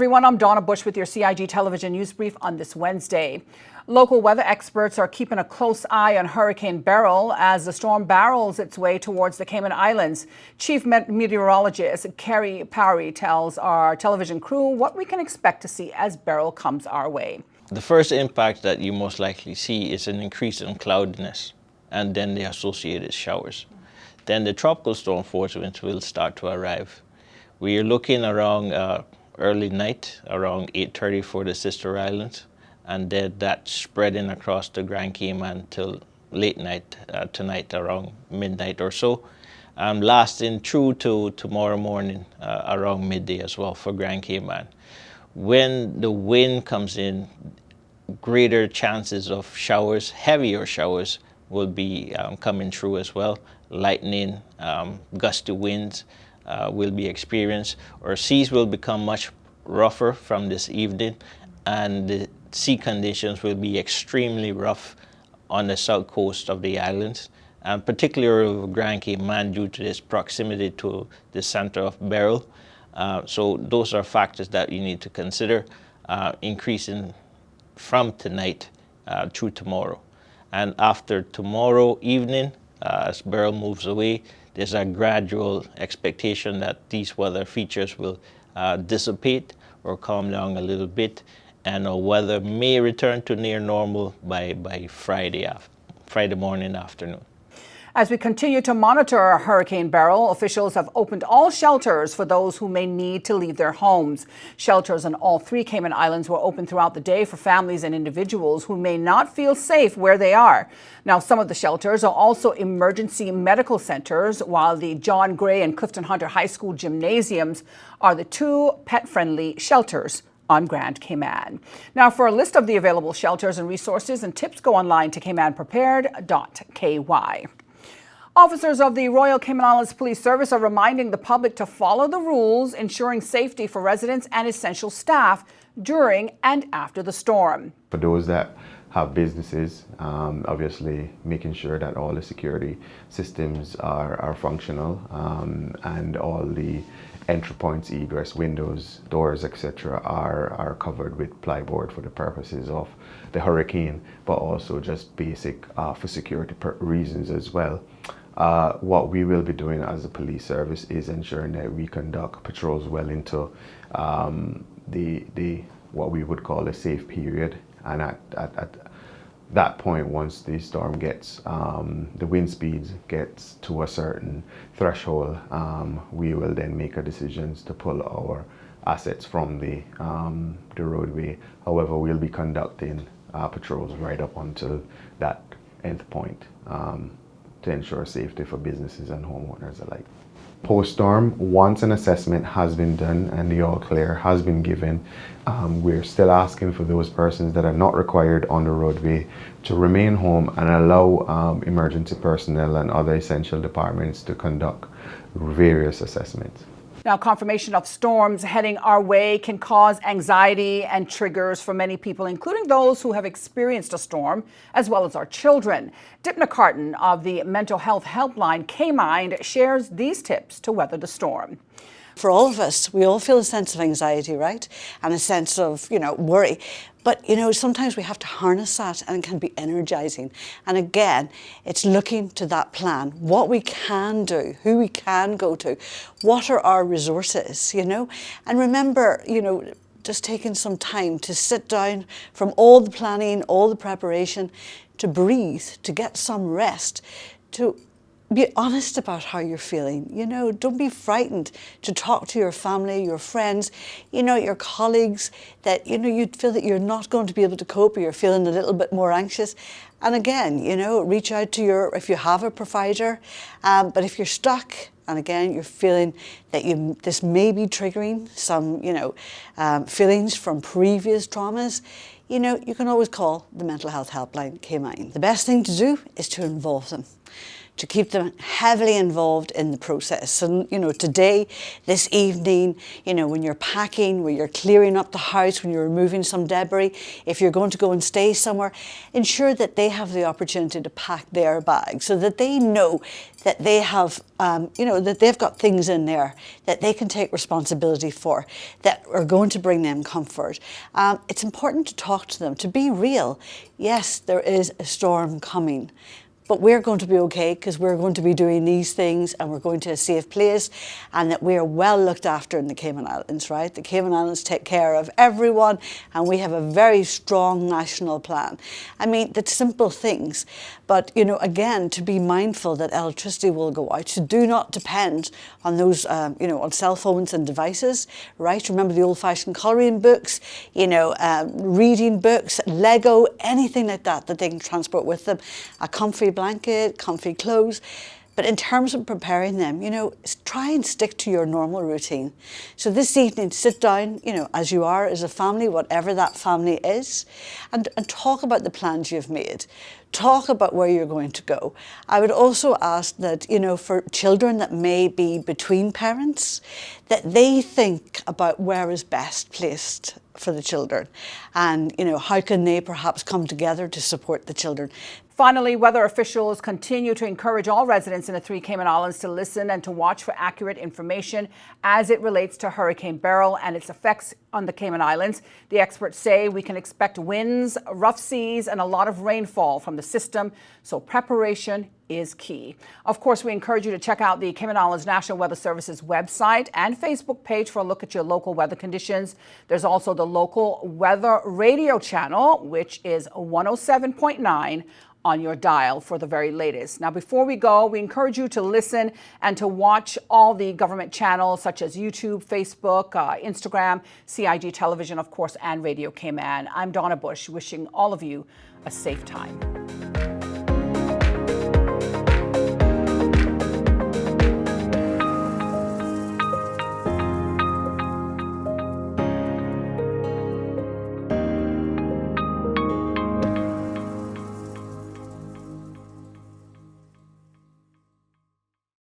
everyone, I'm Donna Bush with your CIG television news brief on this Wednesday. Local weather experts are keeping a close eye on Hurricane Beryl as the storm barrels its way towards the Cayman Islands. Chief Meteorologist Carrie Parry tells our television crew what we can expect to see as Beryl comes our way. The first impact that you most likely see is an increase in cloudiness and then the associated showers. Then the tropical storm force winds will start to arrive. We are looking around early night, around 8:30 for the sister islands, and then that spreading across the Grand Cayman till late night tonight, around midnight or so, lasting through to tomorrow morning around midday as well for Grand Cayman. When the wind comes in, greater chances of showers, heavier showers, will be coming through as well. Lightning, gusty winds will be experienced. Our seas will become much rougher from this evening, and the sea conditions will be extremely rough on the south coast of the islands, and particularly over Grand Cayman due to this proximity to the center of Beryl. So those are factors that you need to consider, increasing from tonight through tomorrow. And after tomorrow evening, as Beryl moves away, there's a gradual expectation that these weather features will dissipate or calm down a little bit, and our weather may return to near normal by Friday morning, afternoon. As we continue to monitor Hurricane Beryl, officials have opened all shelters for those who may need to leave their homes. Shelters on all 3 Cayman Islands were open throughout the day for families and individuals who may not feel safe where they are. Now, some of the shelters are also emergency medical centers, while the John Gray and Clifton Hunter High School gymnasiums are the 2 pet-friendly shelters on Grand Cayman. Now, for a list of the available shelters and resources and tips, go online to caymanprepared.ky. Officers of the Royal Cayman Islands Police Service are reminding the public to follow the rules, ensuring safety for residents and essential staff during and after the storm. For those that have businesses, obviously making sure that all the security systems are functional, and all the entry points, egress, windows, doors, etc. are covered with plyboard for the purposes of the hurricane, but also just basic for security reasons as well. What we will be doing as a police service is ensuring that we conduct patrols well into the what we would call a safe period, and at that point, once the storm gets the wind speeds gets to a certain threshold, we will then make a decision to pull our assets from the roadway. However, we'll be conducting patrols right up until that end point, to ensure safety for businesses and homeowners alike. Post-storm, once an assessment has been done and the all clear has been given, we're still asking for those persons that are not required on the roadway to remain home and allow emergency personnel and other essential departments to conduct various assessments. Now, confirmation of storms heading our way can cause anxiety and triggers for many people, including those who have experienced a storm, as well as our children. Dipna Carton of the Mental Health Helpline Cayman shares these tips to weather the storm. For all of us, we all feel a sense of anxiety, right? And a sense of, worry. But, sometimes we have to harness that, and it can be energizing. And again, it's looking to that plan, what we can do, who we can go to, what are our resources, And remember, just taking some time to sit down from all the planning, all the preparation, to breathe, to get some rest, to be honest about how you're feeling. Don't be frightened to talk to your family, your friends, your colleagues, that, you'd feel that you're not going to be able to cope, or you're feeling a little bit more anxious. And again, reach out to if you have a provider, but if you're stuck, and again, you're feeling that this may be triggering some, feelings from previous traumas, you can always call the Mental Health Helpline Cayman. The best thing to do is to involve them. to keep them heavily involved in the process. And, you know, today, this evening, you know, when you're packing, when you're clearing up the house, when you're removing some debris, if you're going to go and stay somewhere, ensure that they have the opportunity to pack their bag so that they know that they have, you know, that they've got things in there that they can take responsibility for, that are going to bring them comfort. It's important to talk to them, to be real. Yes, there is a storm coming, but we're going to be okay because we're going to be doing these things and we're going to a safe place, and that we are well looked after in the Cayman Islands, right? The Cayman Islands take care of everyone, and we have a very strong national plan. I mean, the simple things, but, you know, again, to be mindful that electricity will go out, to do not depend on those, you know, on cell phones and devices, right? Remember the old-fashioned colouring books, you know, reading books, Lego, anything like that that they can transport with them, a comfy blanket, comfy clothes. But in terms of preparing them, you know, try and stick to your normal routine. So this evening, sit down, you know, as you are as a family, whatever that family is, and talk about the plans you've made. Talk about where you're going to go. I would also ask that, you know, for children that may be between parents, that they think about where is best placed for the children, and, you know, how can they perhaps come together to support the children. Finally, weather officials continue to encourage all residents in the 3 Cayman Islands to listen and to watch for accurate information as it relates to Hurricane Beryl and its effects on the Cayman Islands. The experts say we can expect winds, rough seas, and a lot of rainfall from the system, so preparation is key. Of course, we encourage you to check out the Cayman Islands National Weather Service's website and Facebook page for a look at your local weather conditions. There's also the local weather radio channel, which is 107.9 on your dial for the very latest. Now, before we go, we encourage you to listen and to watch all the government channels such as YouTube, Facebook, Instagram, CIG television, of course, and Radio Cayman. I'm Donna Bush, wishing all of you a safe time.